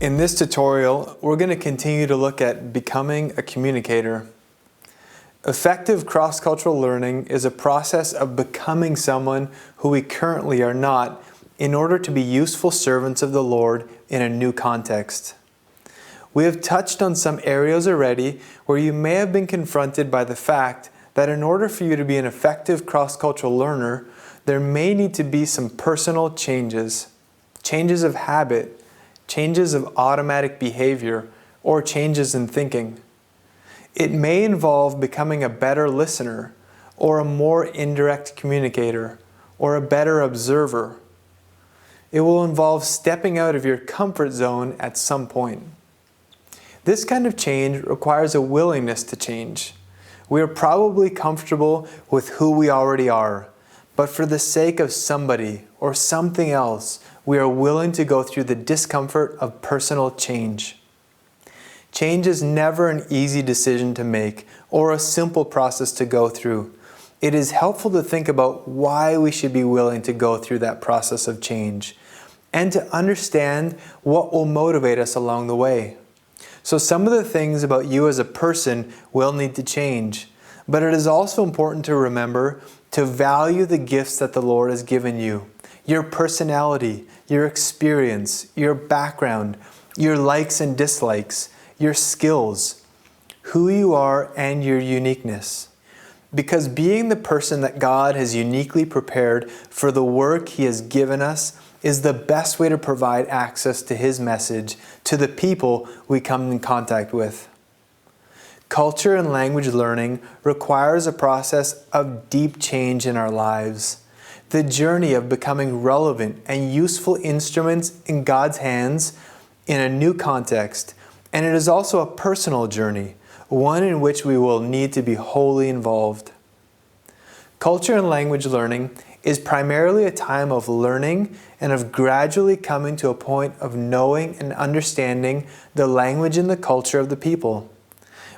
In this tutorial, we're going to continue to look at becoming a communicator. Effective cross-cultural learning is a process of becoming someone who we currently are not in order to be useful servants of the Lord in a new context. We have touched on some areas already where you may have been confronted by the fact that in order for you to be an effective cross-cultural learner, there may need to be some personal changes of habit, changes of automatic behavior, or changes in thinking. It may involve becoming a better listener, or a more indirect communicator, or a better observer. It will involve stepping out of your comfort zone at some point. This kind of change requires a willingness to change. We are probably comfortable with who we already are, but for the sake of somebody or something else, we are willing to go through the discomfort of personal change. Change is never an easy decision to make or a simple process to go through. It is helpful to think about why we should be willing to go through that process of change and to understand what will motivate us along the way. So some of the things about you as a person will need to change, but it is also important to remember to value the gifts that the Lord has given you. Your personality, your experience, your background, your likes and dislikes, your skills, who you are, and your uniqueness. Because being the person that God has uniquely prepared for the work He has given us is the best way to provide access to His message to the people we come in contact with. Culture and language learning requires a process of deep change in our lives. The journey of becoming relevant and useful instruments in God's hands in a new context. And it is also a personal journey, one in which we will need to be wholly involved. Culture and language learning is primarily a time of learning and of gradually coming to a point of knowing and understanding the language and the culture of the people.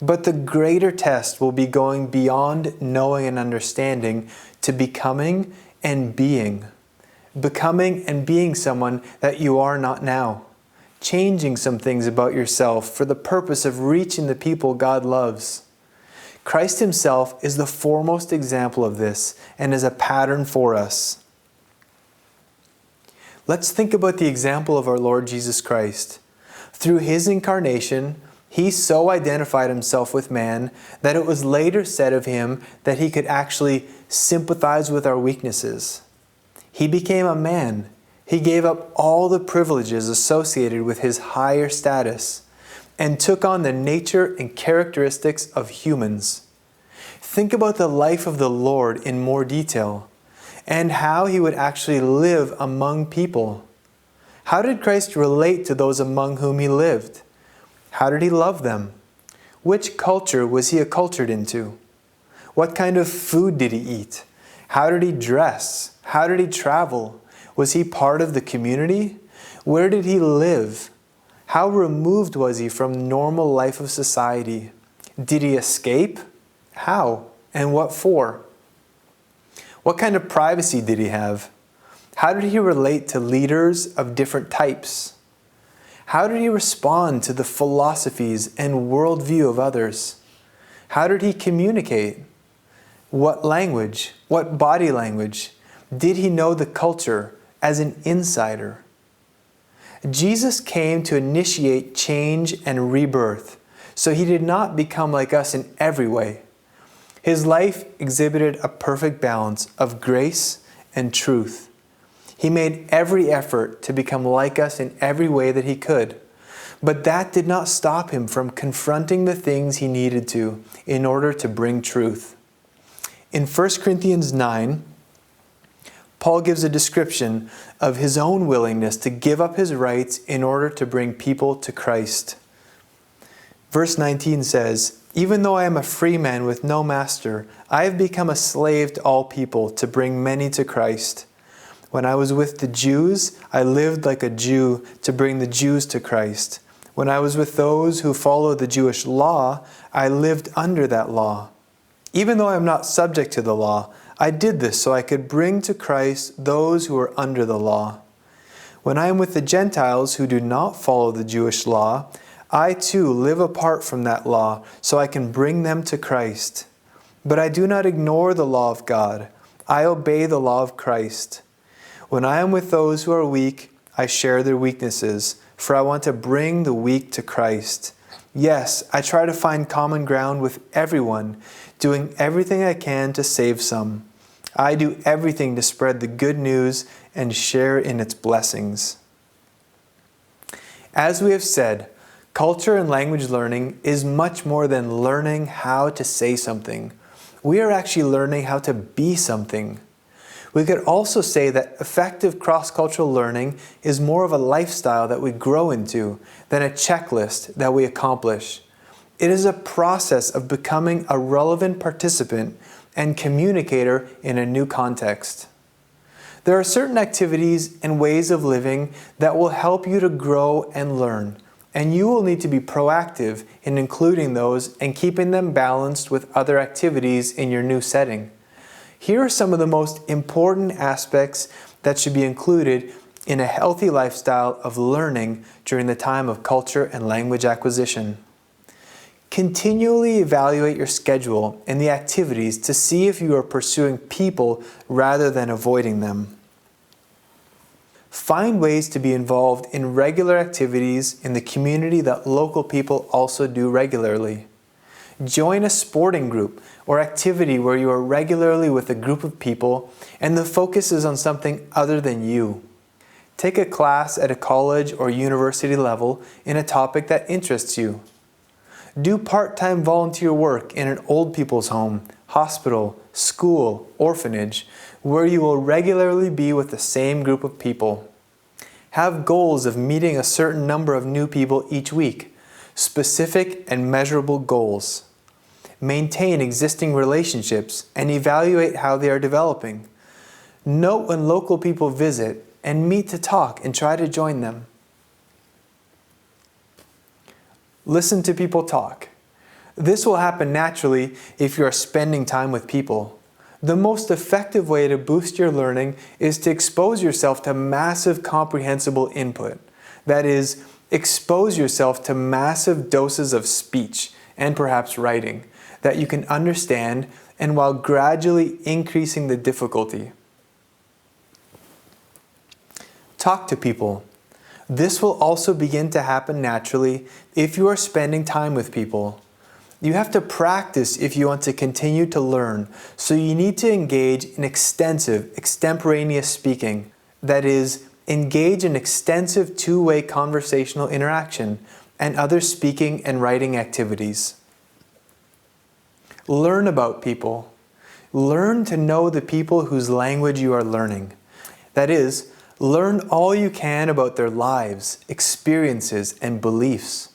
But the greater test will be going beyond knowing and understanding to becoming and being. Becoming and being someone that you are not now. Changing some things about yourself for the purpose of reaching the people God loves. Christ Himself is the foremost example of this and is a pattern for us. Let's think about the example of our Lord Jesus Christ. Through His incarnation, He so identified Himself with man that it was later said of Him that He could actually sympathize with our weaknesses. He became a man. He gave up all the privileges associated with His higher status and took on the nature and characteristics of humans. Think about the life of the Lord in more detail and how He would actually live among people. How did Christ relate to those among whom He lived? How did He love them? Which culture was He acculturated into? What kind of food did He eat? How did He dress? How did He travel? Was He part of the community? Where did He live? How removed was He from normal life of society? Did He escape? How? And what for? What kind of privacy did He have? How did He relate to leaders of different types? How did He respond to the philosophies and worldview of others? How did He communicate? What language? What body language? Did He know the culture as an insider? Jesus came to initiate change and rebirth, so He did not become like us in every way. His life exhibited a perfect balance of grace and truth. He made every effort to become like us in every way that He could. But that did not stop Him from confronting the things He needed to in order to bring truth. In 1 Corinthians 9, Paul gives a description of his own willingness to give up his rights in order to bring people to Christ. Verse 19 says, "Even though I am a free man with no master, I have become a slave to all people to bring many to Christ. When I was with the Jews, I lived like a Jew to bring the Jews to Christ. When I was with those who follow the Jewish law, I lived under that law. Even though I am not subject to the law, I did this so I could bring to Christ those who are under the law. When I am with the Gentiles who do not follow the Jewish law, I too live apart from that law, so I can bring them to Christ. But I do not ignore the law of God. I obey the law of Christ. When I am with those who are weak, I share their weaknesses, for I want to bring the weak to Christ. Yes, I try to find common ground with everyone, doing everything I can to save some. I do everything to spread the good news and share in its blessings. As we have said, culture and language learning is much more than learning how to say something. We are actually learning how to be something. We could also say that effective cross-cultural learning is more of a lifestyle that we grow into than a checklist that we accomplish. It is a process of becoming a relevant participant and communicator in a new context. There are certain activities and ways of living that will help you to grow and learn, and you will need to be proactive in including those and keeping them balanced with other activities in your new setting. Here are some of the most important aspects that should be included in a healthy lifestyle of learning during the time of culture and language acquisition. Continually evaluate your schedule and the activities to see if you are pursuing people rather than avoiding them. Find ways to be involved in regular activities in the community that local people also do regularly. Join a sporting group or activity where you are regularly with a group of people and the focus is on something other than you. Take a class at a college or university level in a topic that interests you. Do part-time volunteer work in an old people's home, hospital, school, orphanage, where you will regularly be with the same group of people. Have goals of meeting a certain number of new people each week, specific and measurable goals. Maintain existing relationships and evaluate how they are developing. Note when local people visit and meet to talk and try to join them. Listen to people talk. This will happen naturally if you are spending time with people. The most effective way to boost your learning is to expose yourself to massive comprehensible input. That is, expose yourself to massive doses of speech and perhaps writing that you can understand, and while gradually increasing the difficulty. Talk to people. This will also begin to happen naturally if you are spending time with people. You have to practice if you want to continue to learn, so you need to engage in extensive, extemporaneous speaking. That is, engage in extensive two-way conversational interaction and other speaking and writing activities. Learn about people. Learn to know the people whose language you are learning. That is, learn all you can about their lives, experiences, and beliefs.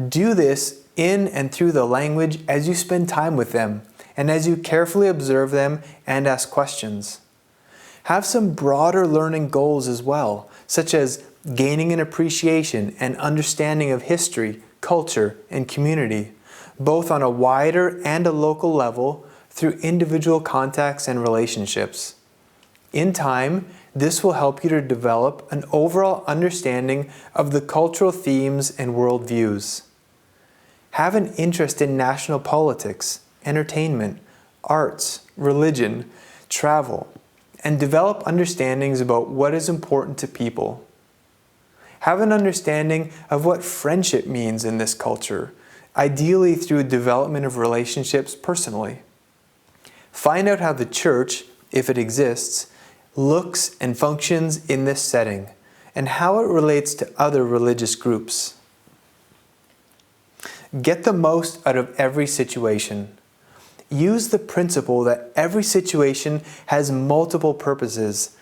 Do this in and through the language as you spend time with them and as you carefully observe them and ask questions. Have some broader learning goals as well, such as gaining an appreciation and understanding of history, culture, and community, both on a wider and a local level through individual contacts and relationships. In time, this will help you to develop an overall understanding of the cultural themes and worldviews. Have an interest in national politics, entertainment, arts, religion, travel, and develop understandings about what is important to people. Have an understanding of what friendship means in this culture, ideally through development of relationships personally. Find out how the church, if it exists, looks and functions in this setting, and how it relates to other religious groups. Get the most out of every situation. Use the principle that every situation has multiple purposes,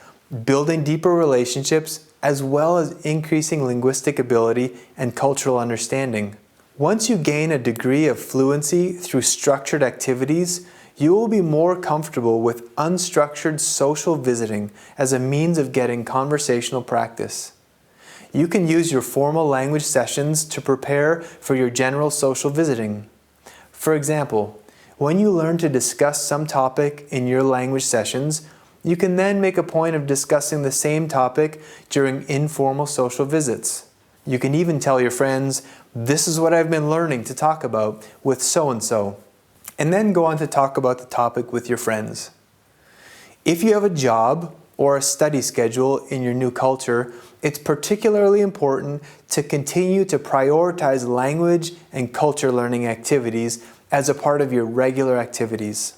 building deeper relationships as well as increasing linguistic ability and cultural understanding. Once you gain a degree of fluency through structured activities, you will be more comfortable with unstructured social visiting as a means of getting conversational practice. You can use your formal language sessions to prepare for your general social visiting. For example, when you learn to discuss some topic in your language sessions, You can then make a point of discussing the same topic during informal social visits. You can even tell your friends, "This is what I've been learning to talk about with so-and-so," and then go on to talk about the topic with your friends. If you have a job or a study schedule in your new culture, it's particularly important to continue to prioritize language and culture learning activities as a part of your regular activities.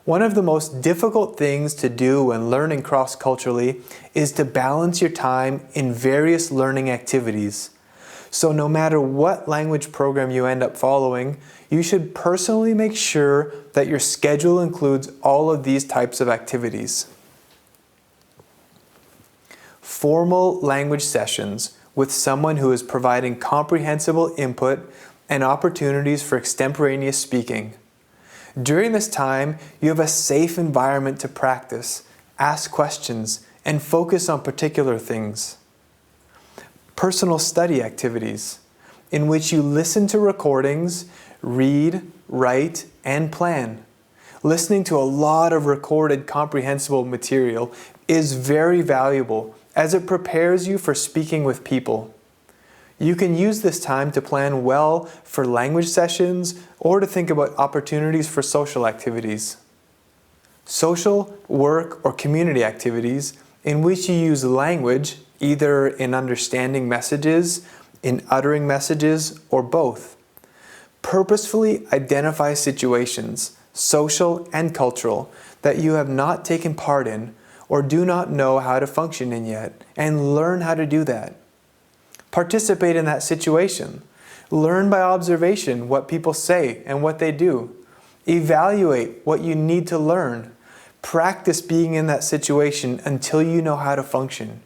One of the most difficult things to do when learning cross-culturally is to balance your time in various learning activities. So no matter what language program you end up following, you should personally make sure that your schedule includes all of these types of activities. Formal language sessions with someone who is providing comprehensible input and opportunities for extemporaneous speaking. During this time, you have a safe environment to practice, ask questions, and focus on particular things. Personal study activities, in which you listen to recordings, read, write, and plan. Listening to a lot of recorded comprehensible material is very valuable as it prepares you for speaking with people. You can use this time to plan well for language sessions or to think about opportunities for social activities. Social, work, or community activities in which you use language, either in understanding messages, in uttering messages, or both. Purposefully identify situations, social and cultural, that you have not taken part in or do not know how to function in yet, and learn how to do that. Participate in that situation. Learn by observation what people say and what they do. Evaluate what you need to learn. Practice being in that situation until you know how to function.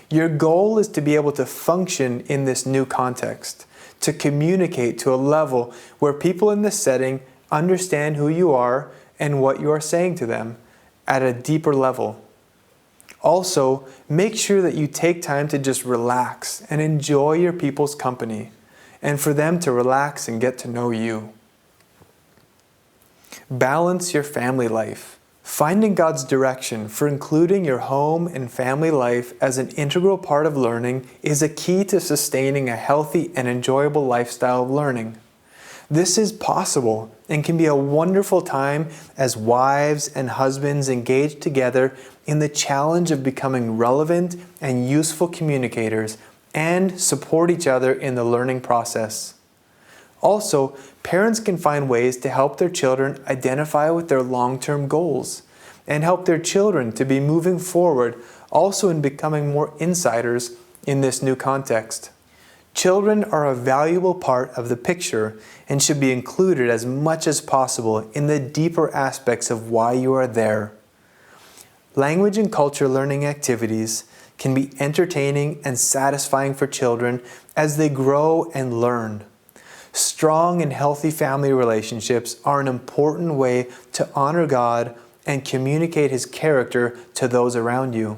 Your goal is to be able to function in this new context, to communicate to a level where people in this setting understand who you are and what you are saying to them at a deeper level. Also, make sure that you take time to just relax and enjoy your people's company, and for them to relax and get to know you. Balance your family life. Finding God's direction for including your home and family life as an integral part of learning is a key to sustaining a healthy and enjoyable lifestyle of learning. This is possible and can be a wonderful time as wives and husbands engage together in the challenge of becoming relevant and useful communicators and support each other in the learning process. Also, parents can find ways to help their children identify with their long-term goals and help their children to be moving forward, also in becoming more insiders in this new context. Children are a valuable part of the picture and should be included as much as possible in the deeper aspects of why you are there. Language and culture learning activities can be entertaining and satisfying for children as they grow and learn. Strong and healthy family relationships are an important way to honor God and communicate His character to those around you.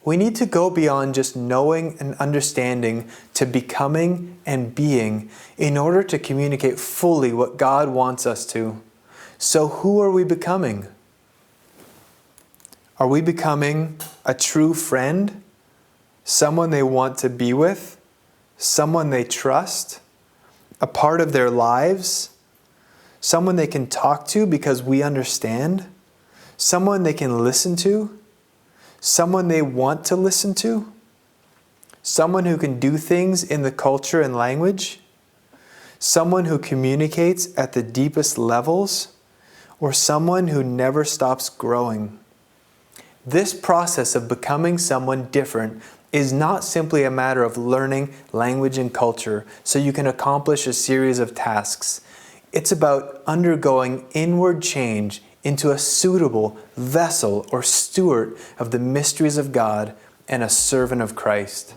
We need to go beyond just knowing and understanding to becoming and being in order to communicate fully what God wants us to. So who are we becoming? Are we becoming a true friend? Someone they want to be with? Someone they trust? A part of their lives? Someone they can talk to because we understand? Someone they can listen to? Someone they want to listen to? Someone who can do things in the culture and language? Someone who communicates at the deepest levels? Or someone who never stops growing? This process of becoming someone different is not simply a matter of learning language and culture so you can accomplish a series of tasks. It's about undergoing inward change into a suitable vessel or steward of the mysteries of God and a servant of Christ.